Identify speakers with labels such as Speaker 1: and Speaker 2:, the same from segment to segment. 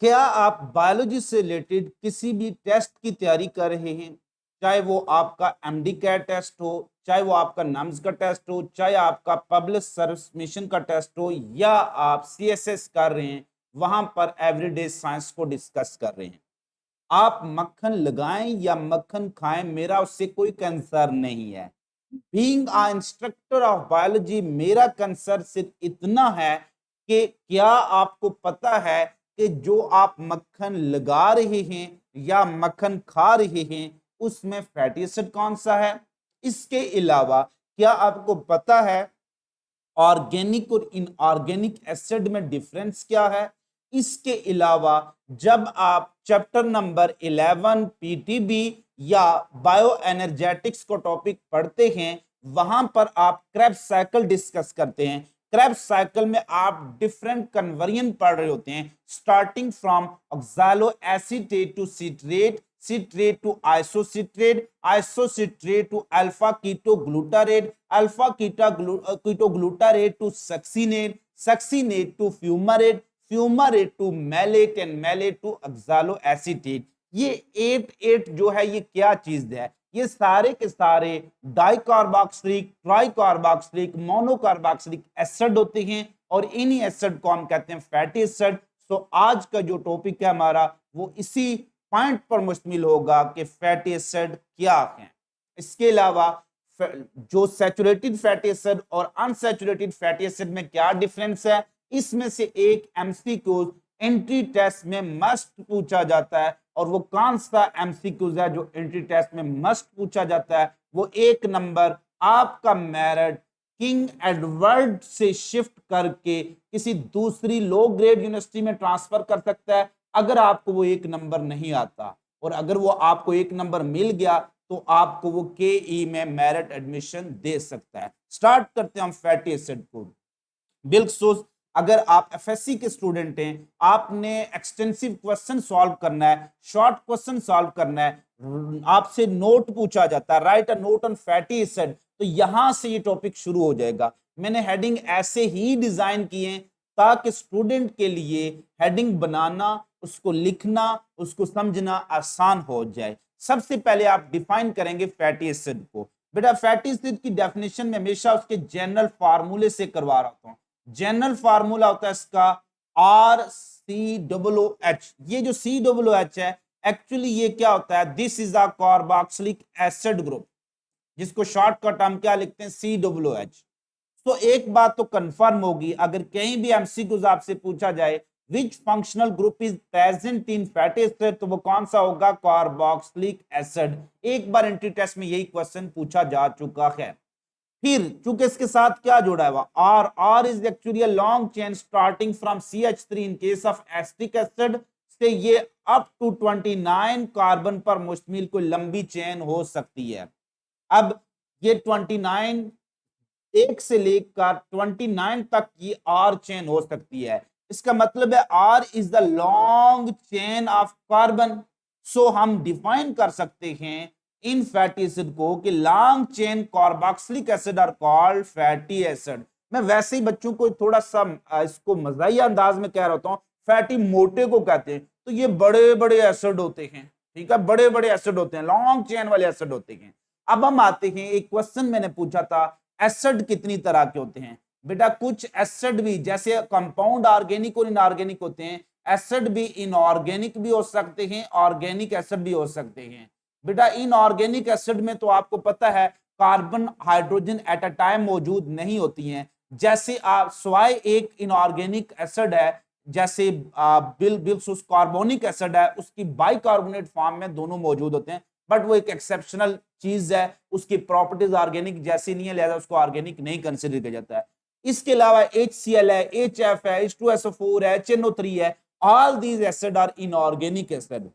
Speaker 1: क्या आप बायोलॉजी से रिलेटेड किसी भी टेस्ट की तैयारी कर रहे हैं? चाहे वो आपका एमडी कैट टेस्ट हो, चाहे वो आपका नम्स का टेस्ट हो, चाहे आपका पब्लिक सर्विस मिशन का टेस्ट हो, या आप सीएसएस कर रहे हैं, वहां पर एवरीडे साइंस को डिस्कस कर रहे हैं। आप मक्खन लगाएं या मक्खन खाएं, मेरा उससे कोई कंसर्न नहीं है। Being a instructor of biology, मेरा कंसर्न सिर्फ इतना है कि क्या आपको पता है कि जो आप मक्खन लगा रहे हैं या मक्खन खा रहे हैं उसमें फैटी एसिड कौन सा है। इसके अलावा क्या आपको पता है ऑर्गेनिक और इनऑर्गेनिक एसिड में डिफरेंस क्या है। इसके अलावा जब आप चैप्टर नंबर 11 पीटीबी या बायो एनर्जेटिक्स को टॉपिक पढ़ते हैं, वहां पर आप क्रेब्स साइकिल डिस्कस करते हैं। क्रेब्स साइकिल में आप डिफरेंट कन्वर्जन पढ़ रहे होते हैं, starting from oxaloacetate to citrate, citrate to isocitrate, isocitrate to alpha ketoglutarate, alpha ketoglutarate to succinate, succinate to fumarate, fumarate to malate and malate to oxaloacetate। ये 8 जो है ये क्या चीज है? ये सारे के सारे डाइकार्बोक्सिलिक, ट्राइकार्बोक्सिलिक, मोनोकार्बोक्सिलिक एसिड होते हैं और इन्हीं एसिड को हम कहते हैं फैटी एसिड। तो आज का जो टॉपिक है हमारा वो इसी पॉइंट पर मुश्तमिल होगा कि फैटी एसिड क्या है। इसके अलावा जो सैचुरेटेड फैटी एसिड और अनसैचुरेटेड फैटी एसिड में क्या डिफरेंस है, इसमें से एक एमसीक्यू एंट्री टेस्ट में मस्ट पूछा जाता है। और वो कौन सा एमसीक्यूज है जो एंट्री टेस्ट में मस्ट पूछा जाता है? वो 1 नंबर आपका मेरिट किंग एडवर्ड से शिफ्ट करके किसी दूसरी लो ग्रेड यूनिवर्सिटी में ट्रांसफर कर सकता है अगर आपको वो 1 नंबर नहीं आता। और अगर वो आपको 1 नंबर मिल गया तो आपको वो केई में मेरिट एडमिशन दे सकता है। स्टार्ट करते हैं हम फैटी एसिड को। बिल्कुल, अगर आप एफएससी के स्टूडेंट हैं, आपने एक्सटेंसिव क्वेश्चन सॉल्व करना है, शॉर्ट क्वेश्चन सॉल्व करना है, आपसे नोट पूछा जाता है, right a note on fatty acid, तो यहां से ये टॉपिक शुरू हो जाएगा। मैंने हेडिंग ऐसे ही डिजाइन किए ताकि स्टूडेंट के लिए हेडिंग बनाना, उसको लिखना, उसको समझना आसान हो जाए। सबसे पहले आप डिफाइन करेंगे फैटी एसिड को। बेटा फैटी एसिड की डेफिनेशन में हमेशा उसके जनरल फार्मूले से करवा रहा हूं। जनरल फार्मूला होता है इसका RCOOH। ये जो COOH है एक्चुअली ये क्या होता है? This is a carboxylic acid group, जिसको शॉर्टकट हम क्या लिखते हैं? COOH। तो एक बात तो कंफर्म होगी, अगर कहीं भी एमसीक्यूज आपसे पूछा जाए विच functional group is present in fatty acid, तो वो कौन सा होगा? Carboxylic acid. एक बार एंट्री टेस्ट में यही क्वेश्चन पूछा जा चुका है। फिर चूंकि इसके साथ क्या जुड़ा है? R is actually long chain starting from CH3 in case of acetic acid से ये अप टू 29 कार्बन पर मुश्तमिल कोई लंबी चेन हो सकती है। अब ये 29, एक से लेकर 29 तक की आर चेन हो सकती है। इसका मतलब है R is the long chain of carbon. So हम डिफाइन कर सकते हैं इन फैटी एसिड को कि long chain carboxylic acid are called fatty acid. मैं वैसे ही बच्चों को थोड़ा सा इसको मजाहिया अंदाज में कह रहा हूं, फैटी मोटे को कहते हैं। तो ये बड़े बड़े एसिड होते हैं, ठीक है, बड़े बड़े एसिड होते हैं, लॉन्ग चेन वाले एसिड होते हैं। अब हम आते हैं, एक क्वेश्चन मैंने पूछा था एसिड कितनी तरह के होते हैं? बेटा कुछ एसिड भी जैसे कंपाउंड ऑर्गेनिक और इनऑर्गेनिक होते हैं, एसिड भी इनऑर्गेनिक भी हो सकते हैं, ऑर्गेनिक एसिड भी हो सकते हैं। बेटा इनऑर्गेनिक एसिड में तो आपको पता है carbon hydrogen at a time मौजूद नहीं होती हैं। जैसे आप स्वाय एक इनऑर्गेनिक एसिड है, जैसे बिल्सुस कार्बोनिक एसिड है, उसकी बाइकार्बोनेट फॉर्म में दोनों मौजूद होते हैं, बट वो एक एक्सेप्शनल चीज है, उसकी प्रॉपर्टीज ऑर्गेनिक जैसी नहीं है, लिहाजा उसको ऑर्गेनिक नहीं कंसिडर किया जाता है। इसके अलावा HCl है, HF है, H2SO4 है, HNO3 है, all these acid are inorganic acid.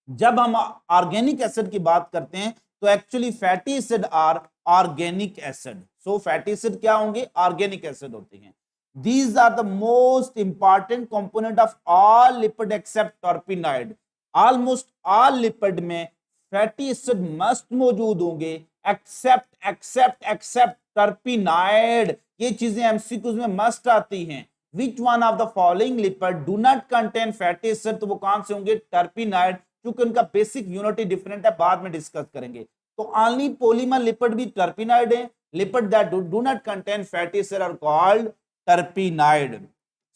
Speaker 1: जब हम ऑर्गेनिक एसिड की बात करते हैं तो actually fatty acid are organic acid. So fatty acid क्या होंगे? ऑर्गेनिक एसिड होते हैं। These are the most important component of all lipid except terpenoid. Almost all lipid में फैटी एसिड मस्ट मौजूद होंगे एक्सेप्ट टर्पिनाइड। ये चीजें एमसीक्यूज में मस्ट आती हैं। Which one of the following lipid do not contain fatty acid, तो वो कौन से होंगे? टर्पिनाइड, क्योंकि उनका बेसिक यूनिट डिफरेंट है, बाद में डिस्कस करेंगे। तो ओनली पॉलीमर लिपिड भी टर्पिनाइड है, lipid that do not contain fatty acid are called terpenoid.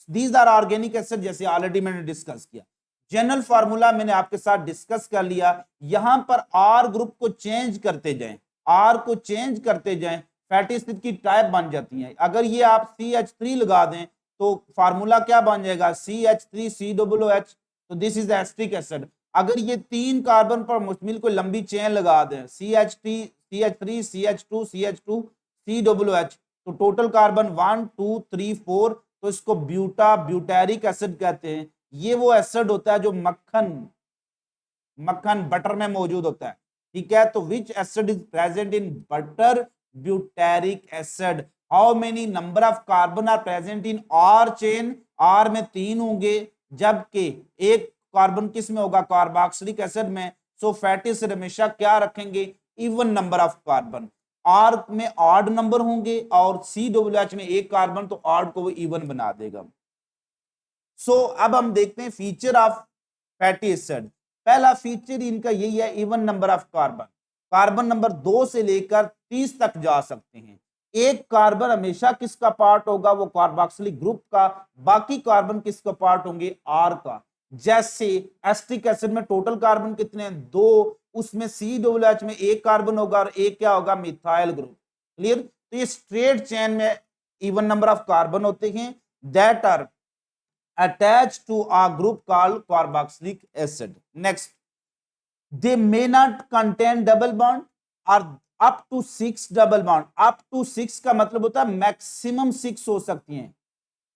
Speaker 1: These are organic acid, जैसे ऑलरेडी मैंने डिस्कस किया। जनरल फार्मूला मैंने आपके साथ डिस्कस कर लिया। यहां पर आर ग्रुप को चेंज करते जाएं, आर को चेंज करते जाएं, फैटी एसिड की टाइप बन जाती है। अगर ये आप CH3 लगा दें तो फार्मूला क्या बन जाएगा? CH3COOH, तो दिस इज एस्टिक एसिड। अगर ये 3 कार्बन पर मुश्तमिल कोई लंबी चेन लगा दें, CH3 CH2 CH2 COOH, तो टोटल कार्बन 1 2 3 4, तो इसको ब्यूटारिक एसिड कहते हैं। ये वो एसिड होता है जो मक्खन बटर में मौजूद होता है, ठीक है। तो which acid is present in butter? Butyric acid. How many number of carbon are present in R chain? R में 3 होंगे, जबकि एक कार्बन किस में होगा? कार्बोक्सिलिक एसिड में। सो फैटी एसिड हमेशा क्या रखेंगे? Even number of carbon. R में ऑड नंबर होंगे और COOH में एक कार्बन, तो ऑड को वो इवन बना देगा। सो अब हम देखते हैं फीचर ऑफ फैटी एसिड। पहला फीचर इनका यही है, even number of carbon. Carbon number 2 से लेकर 30 तक जा सकते हैं। एक कार्बन हमेशा किसका पार्ट होगा? वो कार्बोक्सिलिक ग्रुप का। बाकी कार्बन किसका पार्ट होंगे? आर का। जैसे एस्टिक एसिड में टोटल कार्बन कितने हैं? 2, उसमें COOH में एक कार्बन होगा और एक क्या होगा? Methyl group. क्लियर? तो ये स्ट्रेट चेन में इवन नंबर ऑफ कार्बन होते हैं that are attached to a group called carboxylic acid. Next, they may not contain double bond or up to 6 double bond. up to 6 का मतलब होता है maximum 6 हो सकती हैं,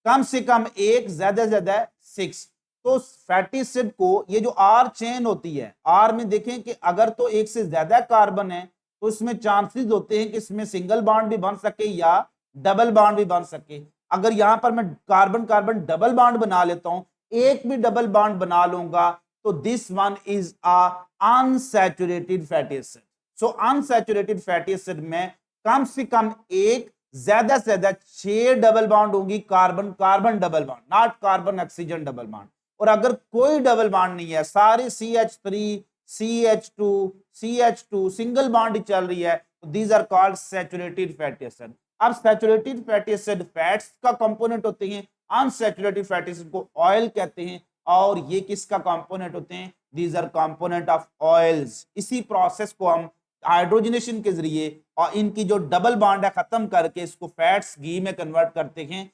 Speaker 1: कम से कम एक, ज्यादा से ज्यादा 6। तो फैटी एसिड को ये जो आर चेन होती है, आर में देखें कि अगर तो एक से ज्यादा कार्बन है तो इसमें चांसेस होते हैं कि इसमें सिंगल बॉन्ड भी बन सके या डबल बॉन्ड भी बन सके। अगर यहां पर मैं कार्बन कार्बन डबल बॉन्ड बना लेता हूं, एक भी डबल बॉन्ड बना लूंगा, तो this one is unsaturated fatty acid. So unsaturated fatty acid में कम से कम एक, ज्यादा से ज्यादा 6 डबल बॉन्ड होगी, carbon carbon double bond, not carbon oxygen double bond. और अगर कोई डबल बॉन्ड नहीं है, सारे CH3 CH2 सिंगल बॉन्ड ही चल रही है, तो these are called saturated fatty acid. अब सैचुरेटेड फैटी एसिड फैट्स का कंपोनेंट होते हैं, अनसैचुरेटेड फैटी एसिड को ऑयल कहते हैं, और ये किसका कंपोनेंट होते हैं? These are component of oils. इसी प्रोसेस को हम हाइड्रोजनेशन के जरिए और इनकी जो डबल बॉन्ड है खत्म करके इसको फैट्स घी में कन्वर्ट करते हैं,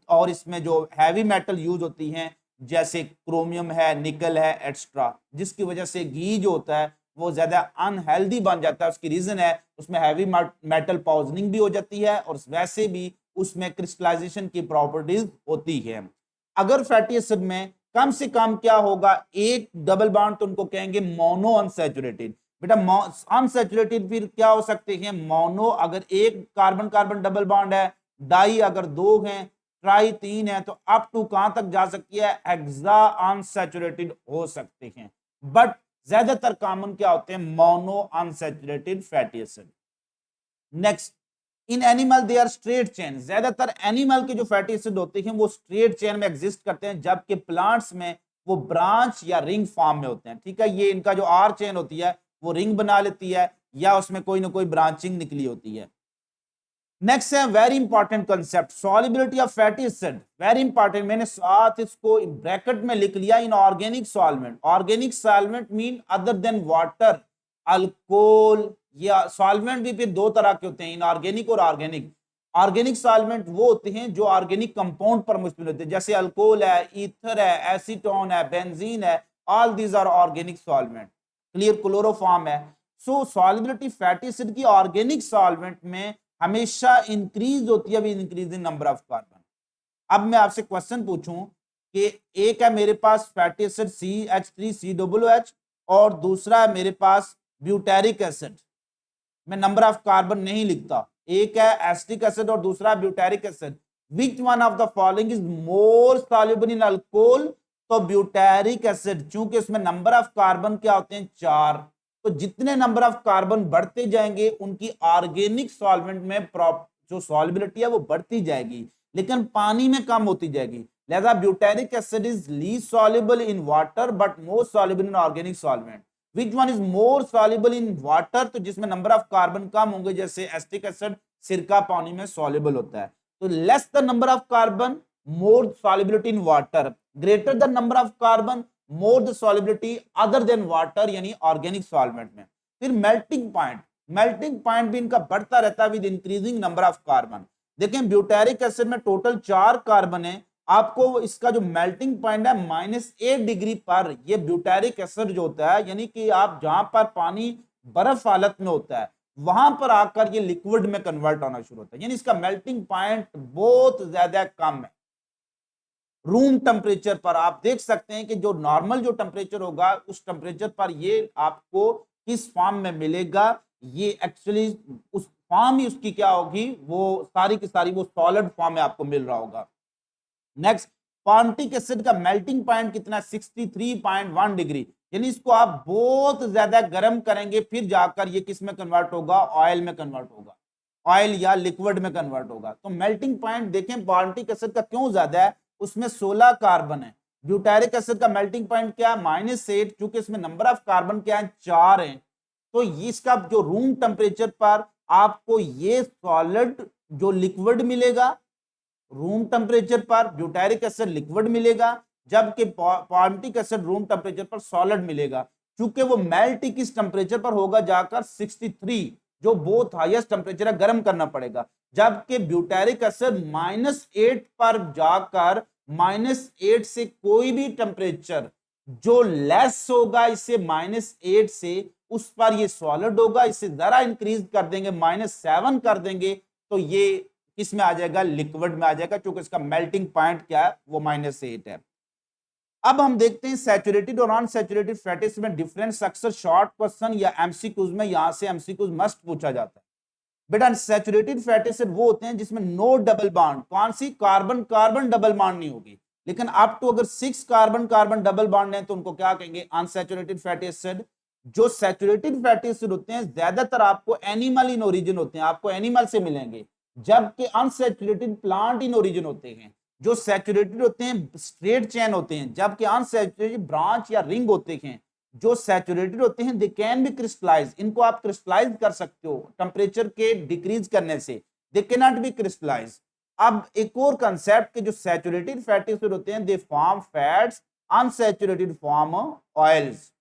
Speaker 1: और इसमें जो हैवी मेटल यूज होती हैं जैसे क्रोमियम है, निकल है, एक्स्ट्रा, जिसकी वजह से घी जो होता है वो ज्यादा अनहेल्दी बन जाता है। उसकी रीजन है उसमें हैवी मेटल पॉइजनिंग भी हो जाती है और वैसे भी उसमें क्रिस्टलाइजेशन की प्रॉपर्टीज होती है। अगर फैटी एसिड में कम से कम क्या होगा? एक डबल बॉन्ड, तो उनको कहेंगे मोनो अनसैचुरेटेड। बेटा अनसैचुरेटेड फिर क्या हो सकते हैं? मोनो अगर एक कार्बन कार्बन डबल बॉन्ड है, डाई अगर 2 हैं, ट्राई 3 है, तो अप टू कहां तक जा सकती है? हेक्सा अनसैचुरेटेड हो सकते हैं। बट ज्यादातर कॉमन क्या होते हैं? Mono unsaturated fatty acid. Next, in animal they are straight chain. ज्यादातर एनिमल के जो फैटी एसिड होते हैं वो स्ट्रेट चेन में एग्जिस्ट करते हैं, जबकि प्लांट्स में वो ब्रांच या रिंग फॉर्म में होते हैं। ठीक है, ये इनका जो आर चेन होती है वो रिंग बना लेती है या उसमें कोई ना कोई ब्रांचिंग निकली होती है। नेक्स्ट है very important concept, solubility of fatty acid. Very important, मैंने साथ इसको ब्रैकेट में लिख लिया, in organic solvent. Organic solvent mean other than water, alcohol. या सॉल्वेंट भी फिर 2 तरह के होते हैं, इनऑर्गेनिक और ऑर्गेनिक। ऑर्गेनिक सॉल्वेंट वो होते हैं जो ऑर्गेनिक कंपाउंड पर मुश्तमिल होते हैं, जैसे अल्कोहल है, ईथर है, एसीटोन है, बेंजीन है, all these are organic solvent. Clear? Chloroform है। सो सॉल्युबिलिटी फैटी एसिड की ऑर्गेनिक सॉल्वेंट में हमेशा इंक्रीज होती है with increasing number of carbon. अब मैं आपसे क्वेश्चन पूछूं कि एक है मेरे पास फैटी एसिड CH3COOH और दूसरा है मेरे पास ब्यूटेरिक एसिड, मैं नंबर ऑफ कार्बन नहीं लिखता, एक है एसिटिक एसिड और दूसरा butyric acid. Which one of the following is more soluble in alcohol? तो ब्यूटेरिक एसिड, चूंकि इसमें नंबर ऑफ कार्बन क्या होते हैं? 4, तो जितने नंबर ऑफ कार्बन बढ़ते जाएंगे उनकी ऑर्गेनिक सॉल्वेंट में जो सॉल्युबिलिटी है वो बढ़ती जाएगी। लेकिन पानी में कम होती जाएगी। लिहाजा butyric acid is least soluble in water but more soluble in organic solvent. Which one is more soluble in water, तो जिसमें नंबर ऑफ कार्बन कम होंगे, जैसे एसिटिक एसिड, सिरका पानी में सॉल्युबल होता है। तो less the number of carbon, more solubility in water, greater the number of carbon, more the solubility other than water, यानी ऑर्गेनिक सॉल्वेंट में। फिर मेल्टिंग पॉइंट, मेल्टिंग पॉइंट भी इनका बढ़ता रहता है with increasing number of carbon. देखें butyric acid में टोटल 4 कार्बन है, आपको इसका जो मेल्टिंग पॉइंट है -8 डिग्री पर, ये ब्यूटेरिक एसिड जो होता है, यानी कि आप जहां पर पानी बर्फ हालत में होता है वहां पर आकर ये लिक्विड में कन्वर्ट होना शुरू होता है, यानी इसका मेल्टिंग पॉइंट बहुत ज्यादा कम है। रूम टेम्परेचर पर आप देख सकते हैं कि जो नॉर्मल जो टेम्परेचर होगा उस टेम्परेचर पर ये आपको किस फॉर्म में मिलेगा, ये एक्चुअली उस फॉर्म ही उसकी क्या होगी, वो सारी की सारी वो सॉलिड फॉर्म में आपको मिल रहा होगा। नेक्स्ट, पार्टिक एसिड का मेल्टिंग पॉइंट कितना है, 63.1 डिग्री, यानी इसको आप बहुत ज्यादा गर्म करेंगे फिर जाकर ये किस में कन्वर्ट होगा, ऑयल में कन्वर्ट होगा, ऑयल या लिक्विड में कन्वर्ट होगा। तो मेल्टिंग पॉइंट देखें पार्टिक एसिड का क्यों ज्यादा है, उसमें 16 कार्बन है। ब्यूटेरिक एसिड का मेल्टिंग पॉइंट क्या है, -8, चूंकि इसमें नंबर ऑफ कार्बन क्या है, 4 है। तो इसका जो रूम टेम्परेचर पर आपको ये सॉलिड जो लिक्विड मिलेगा, रूम टेम्परेचर पर ब्यूटेरिक एसिड लिक्विड मिलेगा, जबकि पार्टिक एसिड रूम टेम्परेचर पर सॉलिड मिलेगा। चूंकि वो मेल्ट किस टेम्परेचर पर होगा, जाकर 63, जो बहुत हाईएस्ट टेम्परेचर है, गर्म करना पड़ेगा, जबकि ब्यूटेरिक एसिड -8 पर जाकर -8 से कोई भी टेम्परेचर जो लेस होगा इससे -8 से, उस पर ये सॉलिड होगा। इसे जरा इंक्रीज कर देंगे, -7 कर देंगे, तो ये किस में आ जाएगा, लिक्विड में आ जाएगा, क्योंकि इसका मेल्टिंग पॉइंट क्या है, वो -8 है। अब हम देखते हैं सैचुरेटेड और अनसैचुरेटेड फैटी एसिड में डिफरेंस। अक्सर शॉर्ट क्वेश्चन या एमसीक्यूज में यहां से एमसीक्यूज मस्ट पूछा जाता है। बेटा सैचुरेटेड फैटी एसिड वो होते हैं जिसमें नो डबल बॉन्ड, कौन सी, कार्बन कार्बन डबल बॉन्ड नहीं होगी, लेकिन अप टू अगर 6 कार्बन कार्बन डबल बॉन्ड है तो उनको क्या कहेंगे, अनसैचुरेटेड फैटी एसिड। जो सैचुरेटेड फैटी एसिड होते हैं ज्यादातर आपको एनिमल इन ओरिजिन होते हैं, आपको एनिमल से मिलेंगे, जबकि अनसैचुरेटेड प्लांट इन ओरिजिन होते हैं। जो सैचुरेटेड होते हैं स्ट्रेट चेन होते हैं, जबकि अनसैचुरेटेड ब्रांच या रिंग होते हैं। जो सैचुरेटेड होते हैं दे कैन बी क्रिस्टलाइज, इनको आप क्रिस्टलाइज कर सकते हो टेम्परेचर के डिक्रीज करने से, they can not be crystallise. अब एक और कंसेप्ट के जो सैचुरेटेड फैटी एसिड होते हैं they form fats, unsaturated form oils.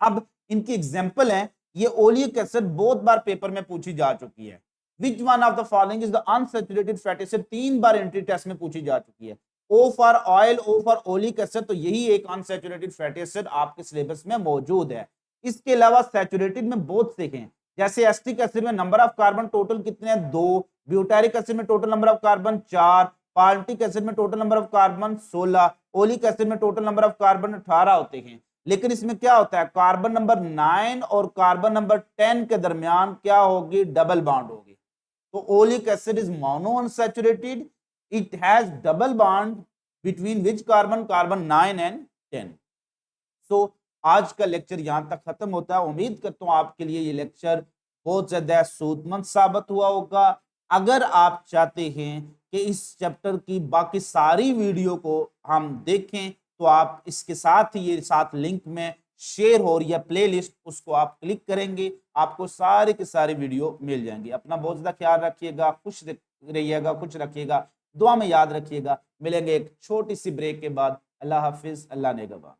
Speaker 1: अब इनकी एग्जांपल है, ये ओलिक एसिड बहुत बार पेपर में पूछी जा चुकी है। Which one of the following is the unsaturated fatty acid, 3 bar entry test में पूछी जा चुकी है। O for oil, O for oleic acid, तो यही एक अनसैचुरेटेड फैटी एसिड आपके सिलेबस में मौजूद है। इसके अलावा सैचुरेटेड में बहुत से हैं, जैसे एसिटिक एसिड में नंबर ऑफ कार्बन टोटल कितने हैं, 2, ब्यूटेरिक एसिड में टोटल नंबर ऑफ कार्बन 4, पार्टिक एसिड में total number of carbon 16, oleic acid में टोटल नंबर ऑफ कार्बन 18 होते हैं। लेकिन इसमें क्या होता है, कार्बन नंबर 9 और कार्बन नंबर 10 के दरमियान क्या होगी, डबल बॉन्ड होगी। तो oleic acid is mono unsaturated, it has double bond between which carbon, carbon 9 and 10। सो आज का लेक्चर यहां तक खत्म होता है। उम्मीद करता हूं आपके लिए ये लेक्चर बहुत ज्यादा सूदमंद साबित हुआ होगा। अगर आप चाहते हैं कि इस चैप्टर की बाकी सारी वीडियो को हम देखें तो आप इसके साथ ही ये साथ लिंक में शेयर हो रही है प्लेलिस्ट, उसको आप क्लिक करेंगे, आपको सारे के सारे वीडियो मिल जाएंगे। अपना बहुत ज्यादा ख्याल रखिएगा, खुश रहिएगा, खुश रखिएगा, दुआ में याद रखिएगा। मिलेंगे एक छोटी सी ब्रेक के बाद। अल्लाह हाफिज, अल्लाह नेगहबान।